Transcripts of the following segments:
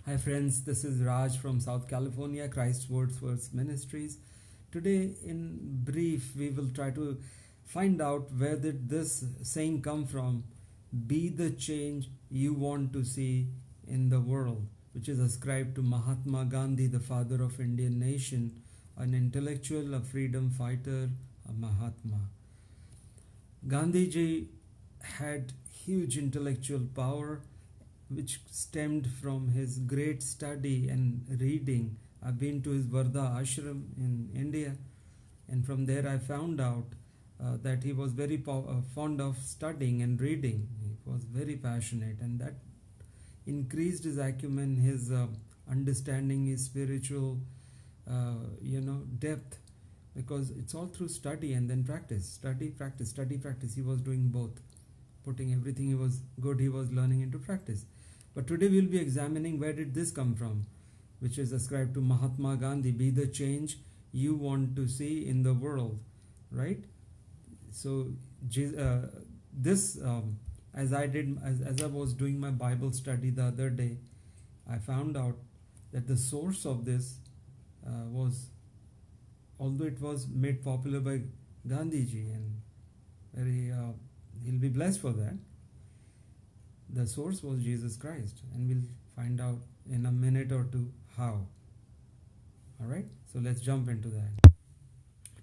Hi friends, this is Raj from South California, Christ Words First Ministries. Today, in brief, we will try to find out where did this saying come from. Be the change you want to see in the world, which is ascribed to Mahatma Gandhi, the father of Indian nation, an intellectual, a freedom fighter, a Mahatma. Gandhiji had huge intellectual power which stemmed from his great study and reading. I've been to his Varda ashram in India, and from there I found out that he was very fond of studying and reading. He was very passionate, and that increased his acumen, his understanding, his spiritual, depth, because it's all through study and then practice. Study, practice, study, practice. He was doing both, putting everything he was learning into practice. But today we'll be examining where did this come from, which is ascribed to Mahatma Gandhi. Be the change you want to see in the world, right? So this, as I was doing my Bible study the other day, I found out that the source of this was, although it was made popular by Gandhiji, and very he'll be blessed for that. The source was Jesus Christ, and we'll find out in a minute or two how. Alright, so let's jump into that.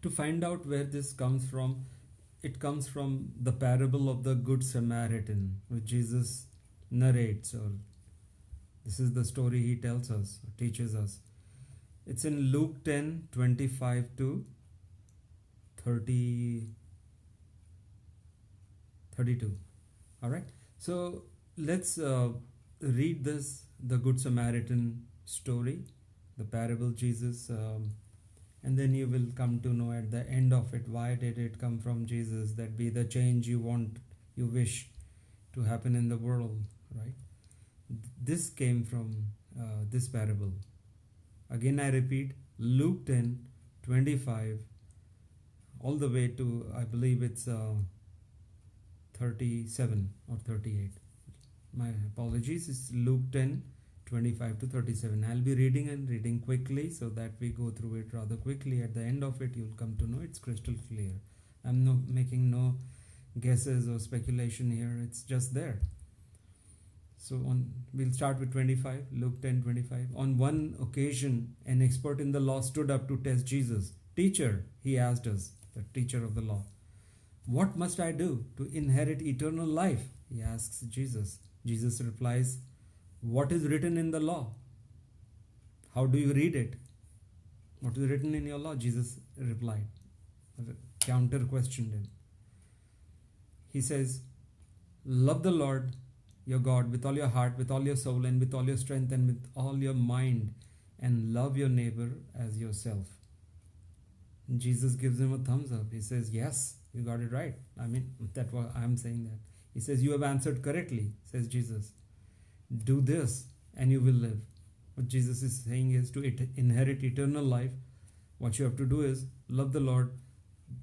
To find out where this comes from, it comes from the parable of the Good Samaritan, which Jesus narrates, or this is the story he tells us, or teaches us. It's in Luke 10:25 to 32. Alright, so let's read this, the Good Samaritan story, the parable Jesus, and then you will come to know at the end of it why did it come from Jesus, that be the change you wish to happen in the world, right? This came from this parable. Again I repeat, Luke 10:25 all the way to, I believe it's 37 or 38. My apologies, it's Luke 10:25 to 37. I'll be reading quickly so that we go through it rather quickly. At the end of it, you'll come to know it's crystal clear. I'm making no guesses or speculation here, it's just there. So we'll start with 25, Luke 10:25. On one occasion, an expert in the law stood up to test Jesus. Teacher, he asked us, the teacher of the law, what must I do to inherit eternal life? He asks Jesus. Jesus replies, what is written in the law? How do you read it? What is written in your law? Jesus replied, counter questioned him. He says, love the Lord your God with all your heart, with all your soul, and with all your strength, and with all your mind, and love your neighbor as yourself. And Jesus gives him a thumbs up. He says, yes, you got it right. I mean, that's what I'm saying that. He says, you have answered correctly, says Jesus. Do this and you will live. What Jesus is saying is, to inherit eternal life, what you have to do is love the Lord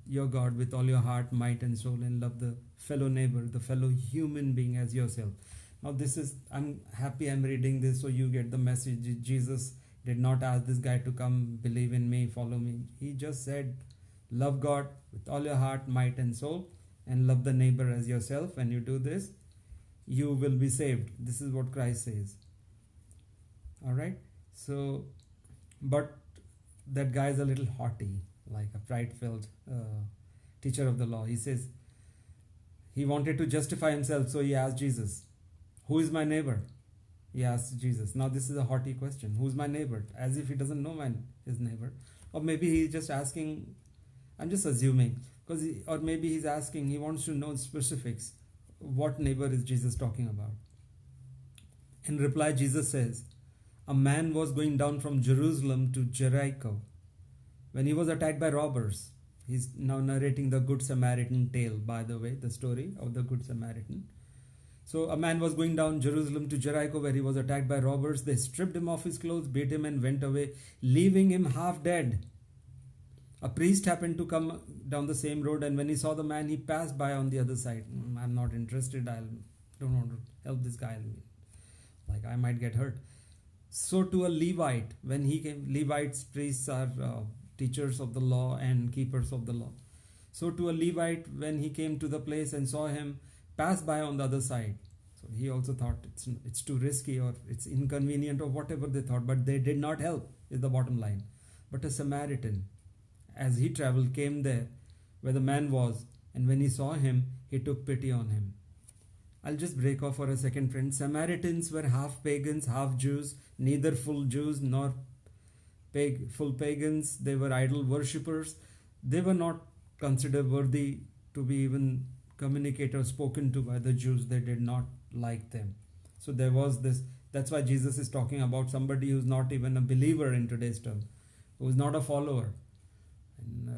your God with all your heart, might, and soul, and love the fellow neighbor, the fellow human being as yourself. Now I'm happy I'm reading this so you get the message. Jesus did not ask this guy to come, believe in me, follow me. He just said, love God with all your heart, might, and soul, and love the neighbor as yourself. When you do this, you will be saved. This is what Christ says. Alright, so, but that guy is a little haughty, like a pride-filled teacher of the law. He says, he wanted to justify himself, so he asked Jesus, who is my neighbor? He asked Jesus. Now this is a haughty question. Who's my neighbor? As if he doesn't know his neighbor. Or maybe he's just asking, I'm just assuming, or maybe he's asking, he wants to know specifics. What neighbor is Jesus talking about? In reply, Jesus says, a man was going down from Jerusalem to Jericho when he was attacked by robbers. He's now narrating the Good Samaritan tale, by the way, the story of the Good Samaritan. So a man was going down Jerusalem to Jericho where he was attacked by robbers. They stripped him of his clothes, beat him, and went away, leaving him half dead. A priest happened to come down the same road, and when he saw the man, he passed by on the other side. I'm not interested. I don't want to help this guy. Like, I might get hurt. So to a Levite, when he came, Levites, priests are teachers of the law and keepers of the law. So to a Levite, when he came to the place and saw him pass by on the other side, so he also thought it's too risky or it's inconvenient or whatever they thought, but they did not help, is the bottom line. But a Samaritan, as he traveled, came there where the man was, and when he saw him, he took pity on him. I'll just break off for a second, friends. Samaritans were half pagans, half Jews, neither full Jews nor full pagans. They were idol worshippers. They were not considered worthy to be even communicated or spoken to by the Jews. They did not like them. So there was this. That's why Jesus is talking about somebody who's not even a believer in today's term, who's not a follower. And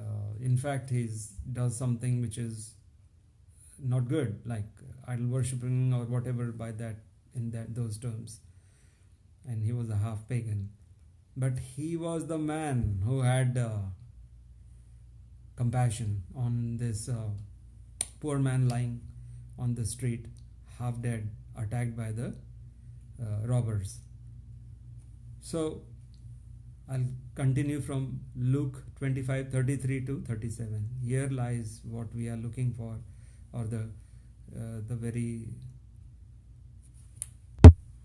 in fact, he does something which is not good, like idol worshipping or whatever by that in those terms. And he was a half pagan, but he was the man who had compassion on this poor man lying on the street, half dead, attacked by the robbers. So I'll continue from Luke 25:33 to 37. Here lies what we are looking for, or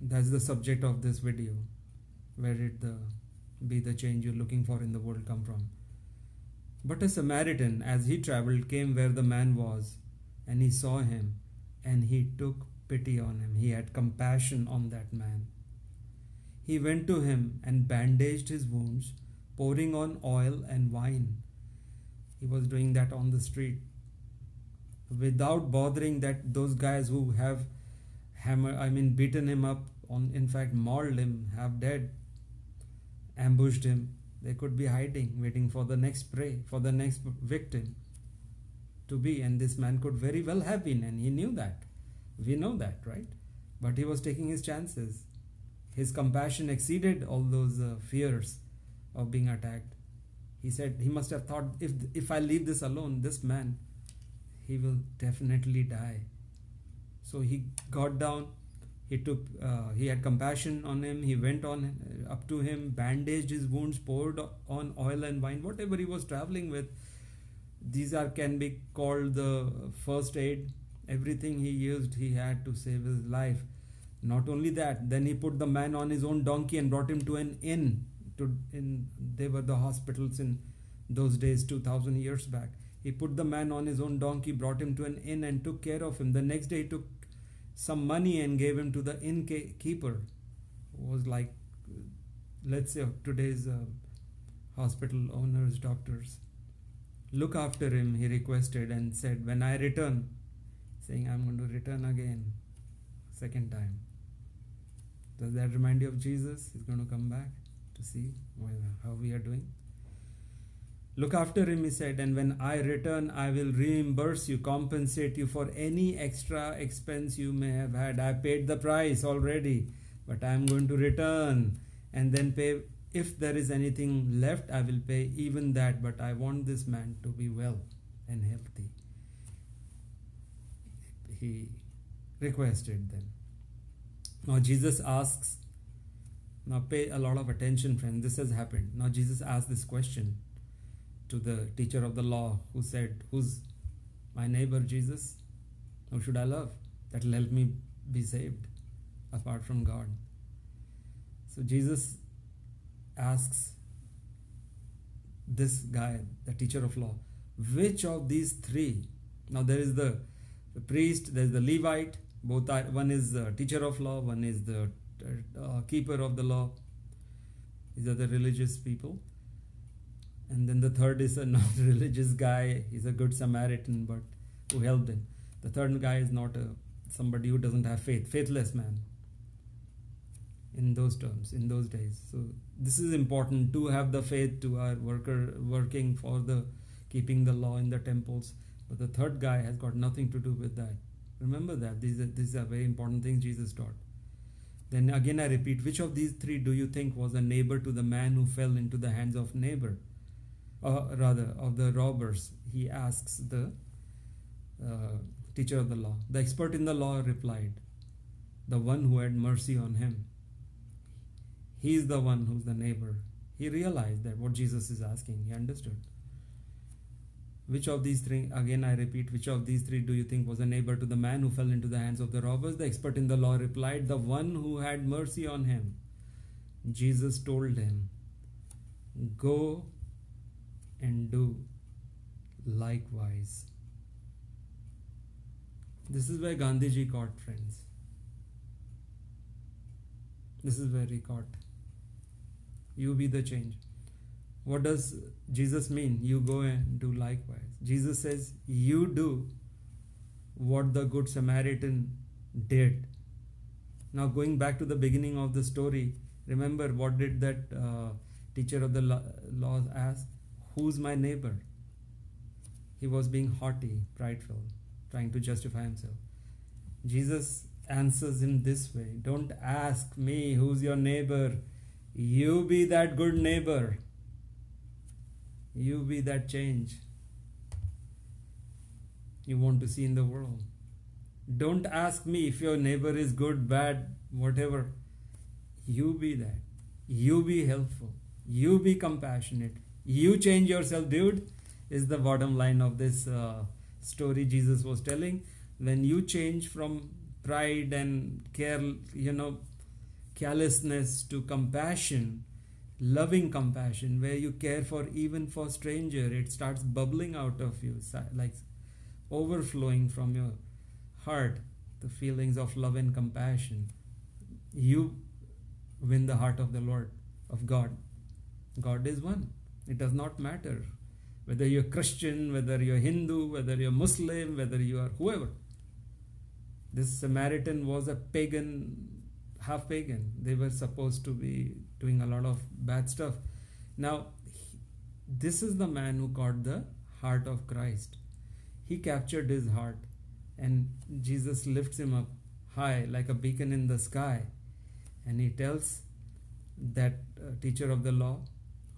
that's the subject of this video. Where did the change you're looking for in the world come from? But a Samaritan, as he traveled, came where the man was, and he saw him, and he took pity on him. He had compassion on that man. He went to him and bandaged his wounds, pouring on oil and wine. He was doing that on the street, without bothering those guys who have beaten him up, in fact mauled him, half dead, ambushed him. They could be hiding, waiting for the next prey, for the next victim to be. And this man could very well have been, and he knew that. We know that, right? But he was taking his chances. His compassion exceeded all those fears of being attacked. He said he must have thought, if I leave this alone, this man, he will definitely die. So he got down. He had compassion on him. He went on up to him, bandaged his wounds, poured on oil and wine, whatever he was traveling with. These can be called the first aid. Everything he used, he had to save his life. Not only that, then he put the man on his own donkey and brought him to an inn. They were the hospitals in those days, 2,000 years back. He put the man on his own donkey, brought him to an inn, and took care of him. The next day, he took some money and gave him to the innkeeper, who was like, let's say, today's hospital owners, doctors. Look after him, he requested, and said, when I return, saying, I'm going to return again, second time. Does that remind you of Jesus? He's going to come back to see how we are doing. Look after him, he said, and when I return, I will reimburse you, compensate you for any extra expense you may have had. I paid the price already, but I am going to return and then pay. If there is anything left, I will pay even that, but I want this man to be well and healthy. He requested then. Now Jesus asks, now pay a lot of attention, friends. This has happened. Now Jesus asked this question to the teacher of the law, who said, who's my neighbor, Jesus? Who should I love? That will help me be saved apart from God. So Jesus asks this guy, the teacher of law, which of these three? Now there is the priest, there is the Levite. Both are, one is the teacher of law, one is the keeper of the law. These are the religious people. And then the third is a non-religious guy. He's a good Samaritan, but who helped him. The third guy is not somebody who doesn't have faith, faithless man. In those terms, in those days. So this is important, to have the faith, to our working for the keeping the law in the temples. But the third guy has got nothing to do with that. Remember that. These are very important things Jesus taught. Then again I repeat, which of these three do you think was a neighbor to the man who fell into the hands of of the robbers? He asks the teacher of the law. The expert in the law replied, the one who had mercy on him. He is the one who's the neighbor. He realized that what Jesus is asking, he understood. Which of these three, again I repeat, which of these three do you think was a neighbor to the man who fell into the hands of the robbers? The expert in the law replied, the one who had mercy on him. Jesus told him, go and do likewise. This is where Gandhiji caught, friends. This is where he caught. You be the change. What does Jesus mean? You go and do likewise. Jesus says, you do what the Good Samaritan did. Now going back to the beginning of the story, remember what did that teacher of the law ask? Who's my neighbor? He was being haughty, prideful, trying to justify himself. Jesus answers him this way, don't ask me who's your neighbor. You be that good neighbor. You be that change you want to see in the world. Don't ask me if your neighbor is good, bad, whatever. You be that. You be helpful. You be compassionate. You change yourself, dude, is the bottom line of this story Jesus was telling. When you change from pride and carelessness to compassion, loving compassion, where you care for even for stranger, it starts bubbling out of you, like overflowing from your heart, the feelings of love and compassion. You win the heart of the Lord, of God. God is one. It does not matter whether you're Christian, whether you're Hindu, whether you're Muslim, whether you are whoever. This Samaritan was a pagan, half pagan. They were supposed to be doing a lot of bad stuff. Now, this is the man who caught the heart of Christ. He captured his heart, and Jesus lifts him up high like a beacon in the sky. And he tells that teacher of the law,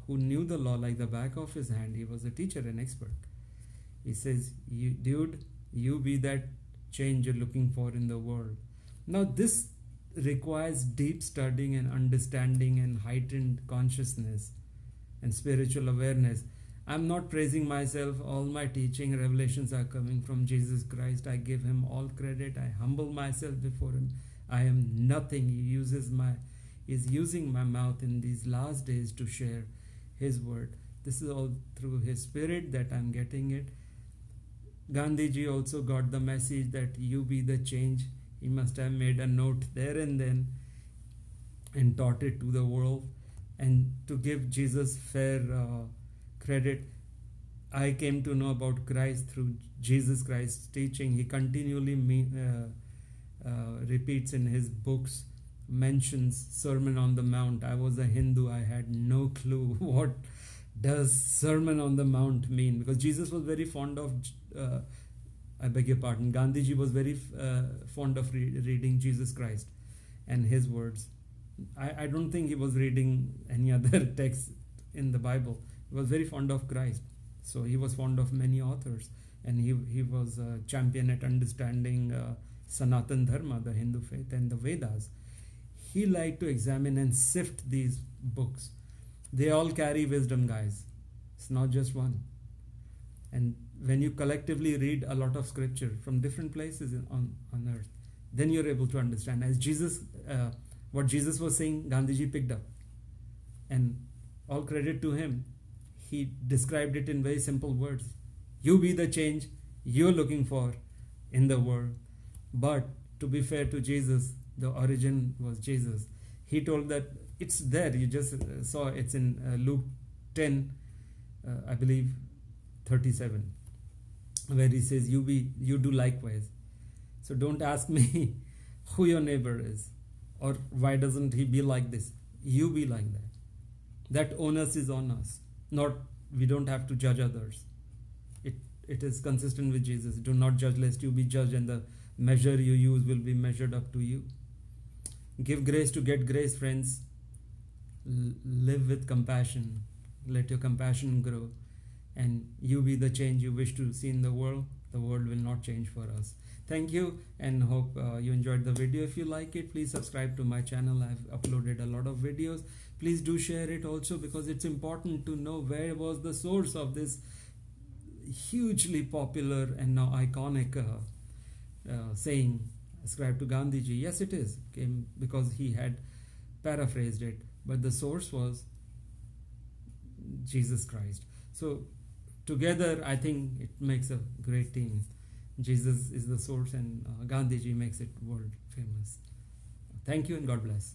who knew the law like the back of his hand, he was a teacher, an expert. He says, dude, you be that change you're looking for in the world. Now this requires deep studying and understanding and heightened consciousness and spiritual awareness. I'm not praising myself. All my teaching revelations are coming from Jesus Christ. I give him all credit. I humble myself before him. I am nothing. He is using my mouth in these last days to share his word. This is all through his spirit that I'm getting it. Gandhiji also got the message that you be the change. He must have made a note there and then and taught it to the world. And to give Jesus fair credit, I came to know about Christ through Jesus Christ's teaching. He continually repeats in his books, mentions Sermon on the Mount. I was a Hindu. I had no clue what does Sermon on the Mount mean, because Jesus was very fond of Gandhiji was very fond of reading Jesus Christ and his words. I don't think he was reading any other text in the Bible. He was very fond of Christ. So he was fond of many authors, and he was a champion at understanding Sanatan Dharma, the Hindu faith, and the Vedas. He liked to examine and sift these books. They all carry wisdom, guys. It's not just one. And when you collectively read a lot of scripture from different places on earth, then you're able to understand. As Jesus, what Jesus was saying, Gandhiji picked up. And all credit to him. He described it in very simple words. You be the change you're looking for in the world. But to be fair to Jesus, the origin was Jesus. He told that it's there. You just saw it's in Luke 10, I believe, 37, where he says, you do likewise. So don't ask me who your neighbor is or why doesn't he be like this. You be like that. That onus is on us. We don't have to judge others. It is consistent with Jesus. Do not judge lest you be judged, and the measure you use will be measured up to you. Give grace to get grace, friends. Live with compassion. Let your compassion grow. And you be the change you wish to see in the world. The world will not change for us. Thank you, and hope you enjoyed the video. If you like it, please subscribe to my channel. I've uploaded a lot of videos. Please do share it also, because it's important to know where was the source of this hugely popular and now iconic saying ascribed to Gandhiji. Yes, it is came because he had paraphrased it, but the source was Jesus Christ. So together, I think it makes a great team. Jesus is the source, and Gandhiji makes it world famous. Thank you, and God bless.